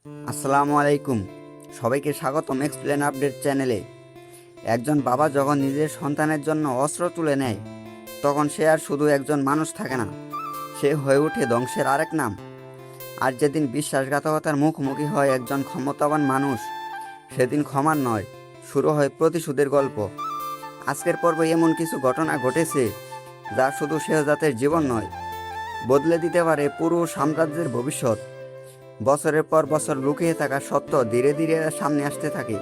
আসসালামু আলাইকুম। সবাইকে স্বাগতম এক্সপ্লেন আপডেট চ্যানেলে। একজন বাবা যখন নিজের সন্তানের জন্য অস্ত্র তুলে নেয়, তখন সে আর শুধু একজন মানুষ থাকে না, সে হয়ে ওঠে ধ্বংসের আরেক নাম। আর যেদিন বিশ্বাসঘাতকতার মুখোমুখি হয় একজন ক্ষমতাবান মানুষ, সেদিন ক্ষমার নয়, শুরু হয় প্রতিশোধের গল্প। আজকের পর্বে এমন কিছু ঘটনা ঘটেছে যা শুধু শেহজাদের জীবন নয়, বদলে দিতে পারে পুরো সাম্রাজ্যের ভবিষ্যৎ। বছরের পর বছর লুকিয়ে থাকা সত্য ধীরে ধীরে সামনে আসতে থাকে,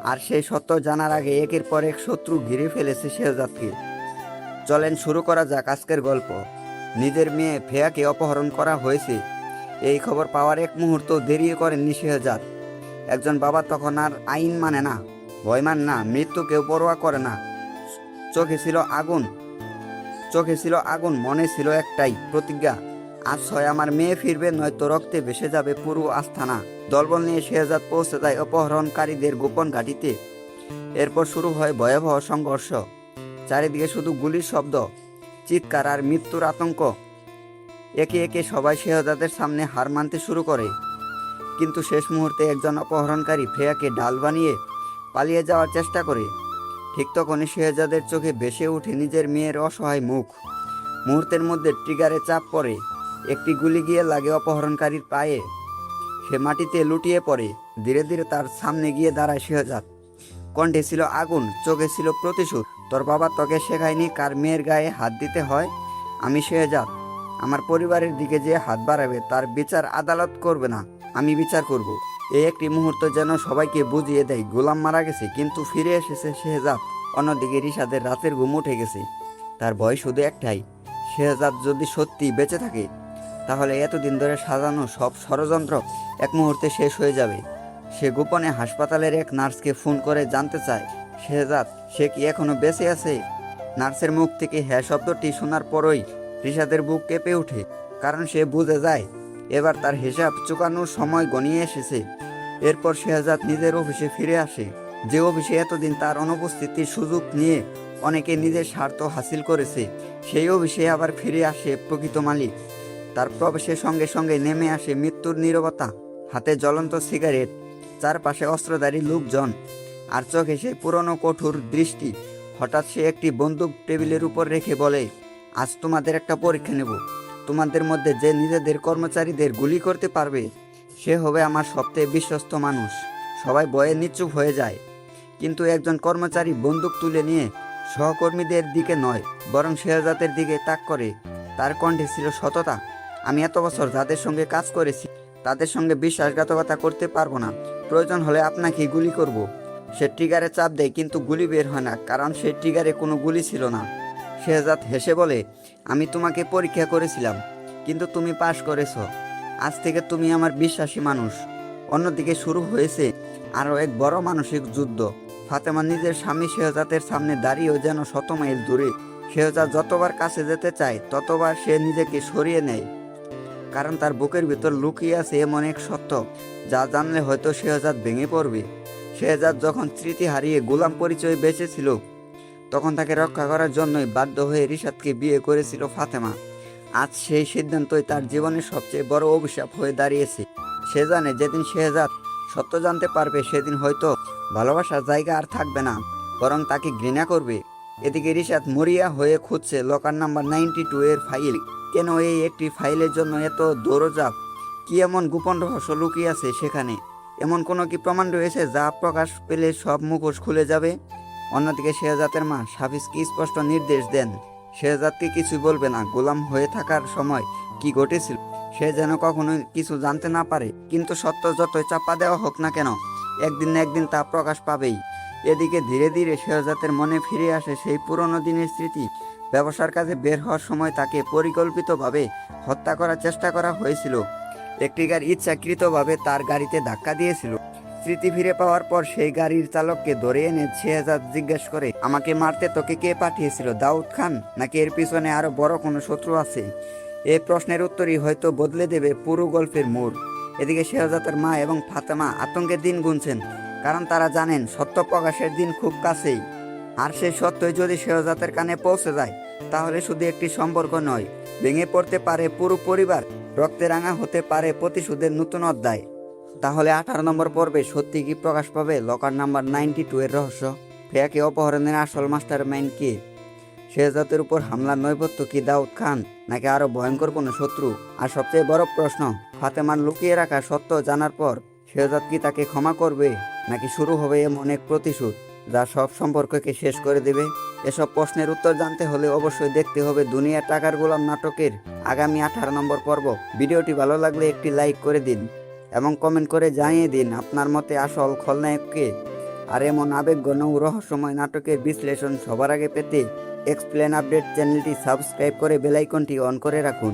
আর সেই সত্য জানার আগে একের পর এক শত্রু ঘিরে ফেলেছে শেহজাদকে। চলেন শুরু করা যাক আজকের গল্প। নিজের মেয়ে ফেয়াকে অপহরণ করা হয়েছে, এই খবর পাওয়ার এক মুহূর্ত দেরি করেননি শেহজাদ। একজন বাবা তখন আর আইন মানে না, ভয় মানে না, মৃত্যুকেও পরোয়া করে না। চোখে ছিল আগুন, চোখে ছিল আগুন, মনে ছিল একটাই প্রতিজ্ঞা, আজ হয় আমার মেয়ে ফিরবে, নয়তো রক্তে ভেসে যাবে পুরো আস্থানা। দলবল নিয়ে শেহজাদ পৌঁছে যায় অপহরণকারীদের গোপন ঘাঁটিতে। এরপর শুরু হয় ভয়াবহ সংঘর্ষ। চারিদিকে শুধু গুলির শব্দ, চিৎকার আর মৃত্যুর আতঙ্ক। একে একে সবাই শেহজাদের সামনে হার মানতে শুরু করে। কিন্তু শেষ মুহূর্তে একজন অপহরণকারী ফ্রেয়াকে ডাল বানিয়ে পালিয়ে যাওয়ার চেষ্টা করে। ঠিক তখনই শেহজাদের চোখে ভেসে ওঠে নিজের মেয়ের অসহায় মুখ। মুহূর্তের মধ্যে ট্রিগারে চাপ পড়ে, একটি গুলি গিয়ে লাগে অপহরণকারীর পায়ে। সে মাটিতে লুটিয়ে পড়ে। ধীরে ধীরে তার সামনে গিয়ে দাঁড়ায় শেহজাদ। কণ্ঠে ছিল আগুন, চোখে ছিল প্রতিশোধ। তোর বাবা তোকে শেখায়নি কার মেয়ের গায়ে হাত দিতে হয়? আমি শেহজাদ। আমার পরিবারের দিকে যে হাত বাড়াবে তার বিচার আদালত করবে না, আমি বিচার করব। এই একটি মুহূর্ত যেন সবাইকে বুঝিয়ে দেয় গোলাম মারা গেছে, কিন্তু ফিরে এসেছে শেহজাদ। অন্যদিকে রিশাদের রাতের ঘুম উঠে গেছে। তার ভয় শুধু একটাই, শেহজাদ যদি সত্যি বেঁচে থাকে, তাহলে এতদিন ধরে সাজানো সব ষড়যন্ত্র এক মুহূর্তে শেষ হয়ে যাবে। সে গোপনে হাসপাতালের এক নার্সকে ফোন করে জানতে চায় শেহজাদ সে কি এখনো বেঁচে আছে। নার্সের মুখ থেকে হ্যাঁ শব্দটি শোনার পরই রিশাদের বুক কেঁপে ওঠে, কারণ সে বুঝে যায় এবার তার হিসাব চুকানোর সময় গনিয়ে এসেছে। এরপর শেহজাদ নিজের অফিসে ফিরে আসে, যে অফিসে এতদিন তার অনুপস্থিতির সুযোগ নিয়ে অনেকে নিজের স্বার্থ হাসিল করেছে। সেই অফিসে আবার ফিরে আসে প্রকৃত মালিক। তার প্রবেশের সঙ্গে সঙ্গে নেমে আসে মৃত্যুর নীরবতা, হাতে জ্বলন্ত সিগারেট, চারপাশে অস্ত্রধারী লোকজন, আর চোখে সেই পুরনো কঠোর দৃষ্টি। হঠাৎ সে একটি বন্দুক টেবিলের উপর রেখে বলে, আজ তোমাদের একটা পরীক্ষা নেব। তোমাদের মধ্যে যে নিজেদের কর্মচারীদের গুলি করতে পারবে, সে হবে আমার সবচেয়ে বিশ্বস্ত মানুষ। সবাই ভয়ে নিশ্চুপ হয়ে যায়, কিন্তু একজন কর্মচারী বন্দুক তুলে নিয়ে সহকর্মীদের দিকে নয়, বরং শেহজাদের দিকে তাক করে। তার কণ্ঠে ছিল সততা। আমি এত বছর যাদের সঙ্গে কাজ করেছি, তাদের সঙ্গে বিশ্বাসঘাতকতা করতে পারবো না। প্রয়োজন হলে আপনাকে গুলি করব। সে ট্রিগারে চাপ দেয়, কিন্তু গুলি বের হয় না, কারণ সে ট্রিগারে কোনো গুলি ছিল না। শেহজাদ হেসে বলে, আমি তোমাকে পরীক্ষা করেছিলাম, কিন্তু তুমি পাশ করেছ। আজ থেকে তুমি আমার বিশ্বাসী মানুষ। অন্যদিকে শুরু হয়েছে আরও এক বড় মানসিক যুদ্ধ। ফাতেমা নিজের স্বামী শেহজাদের সামনে দাঁড়িয়েও যেন শত মাইল দূরে। শেহজাদ যতবার কাছে যেতে চায়, ততবার সে নিজেকে সরিয়ে নেয়, কারণ তার বুকের ভিতর লুকিয়ে আছে এমন এক সত্য যা জানলে হয়তো শেহজাদ ভেঙে পড়বে। শেহজাদ যখন স্মৃতি হারিয়ে গোলাম পরিচয় বেঁচেছিল, তখন তাকে রক্ষা করার জন্যই বাধ্য হয়ে রিশাদকে বিয়ে করেছিল ফাতেমা। আজ সেই সিদ্ধান্তই তার জীবনের সবচেয়ে বড় অভিশাপ হয়ে দাঁড়িয়েছে। সে জানে যেদিন শেহজাদ সত্য জানতে পারবে, সেদিন হয়তো ভালোবাসার জায়গা আর থাকবে না, বরং তাকে ঘৃণা করবে। এদিকে রিশাদ মরিয়া হয়ে খুঁজছে লকার নাম্বার 92 এর ফাইল। কেন এই একটি ফাইলের জন্য এত দৌড়ঝাঁপ? কি এমন গোপন রহস্য লুকিয়ে আছে সেখানে? এমন কোনো কি প্রমাণ রয়েছে যা প্রকাশ পেলে সব মুখোশ খুলে যাবে? অন্যদিকে শেহজাদের মা সাফিজকে স্পষ্ট নির্দেশ দেন শেহজাদকে কিছু বলবে না। গোলাম হয়ে থাকার সময় কি ঘটেছিল সে যেন কখনো কিছু জানতে না পারে। কিন্তু সত্য যতই চাপা দেওয়া হোক না কেন, একদিন না একদিন তা প্রকাশ পাবেই। এদিকে ধীরে ধীরে শেহজাদের মনে ফিরে আসে সেই পুরনো দিনের স্মৃতি। ব্যবসার কাজে বের হওয়ার সময় তাকে পরিকল্পিতভাবে হত্যা করার চেষ্টা করা হয়েছিল। একটি গাড়ি ইচ্ছাকৃতভাবে তার গাড়িতে ধাক্কা দিয়েছিল। স্মৃতি ফিরে পাওয়ার পর সেই গাড়ির চালককে ধরে এনে শেহজাদ জিজ্ঞেস করে, আমাকে মারতে তোকে কে পাঠিয়েছিল, দাউদ খান, নাকি এর পিছনে আরো বড় কোনো শত্রু আছে? এই প্রশ্নের উত্তরই হয়তো বদলে দেবে পুরো গল্পের মোড়। এদিকে শেহজাদের মা এবং ফাতেমা আতঙ্কের দিন গুনছেন, কারণ তারা জানেন সত্য প্রকাশের দিন খুব কাছেই। আর সেই সত্যই যদি শেহজাদের কানে পৌঁছে যায়, তাহলে শুধু একটি সম্পর্ক নয়, ভেঙে পড়তে পারে পুরো পরিবার, রক্তে রাঙা হতে পারে প্রতিশোধের নতুন অধ্যায়। তাহলে 18 নম্বর পর্বে সত্যি কি প্রকাশ পাবে লকার নাম্বার 92 এর রহস্য? ফ্রেয়াকে অপহরণের আসল মাস্টার মাইন্ড কে? শেহজাদের উপর হামলার নৈপথ্য কি দাউদ খান, নাকি আরো ভয়ঙ্কর কোনো শত্রু? আর সবচেয়ে বড় প্রশ্ন, ফাতেমার লুকিয়ে রাখা সত্য জানার পর শেহজাদ কি তাকে ক্ষমা করবে, নাকি শুরু হবে এমন এক প্রতিশোধ যা সব সম্পর্ককে শেষ করে দেবে? এসব প্রশ্নের উত্তর জানতে হলে অবশ্যই দেখতে হবে দুনিয়া টাকার গোলাম নাটকের আগামী 18 নম্বর পর্ব। ভিডিওটি ভালো লাগলে একটি লাইক করে দিন এবং কমেন্ট করে জানিয়ে দিন আপনার মতে আসল খলনায়ককে। আর এমন আবেগঘন ও রহস্যময় নাটকের বিশ্লেষণ সবার আগে পেতে এক্সপ্লেন আপডেট চ্যানেলটি সাবস্ক্রাইব করে বেল আইকনটি অন করে রাখুন।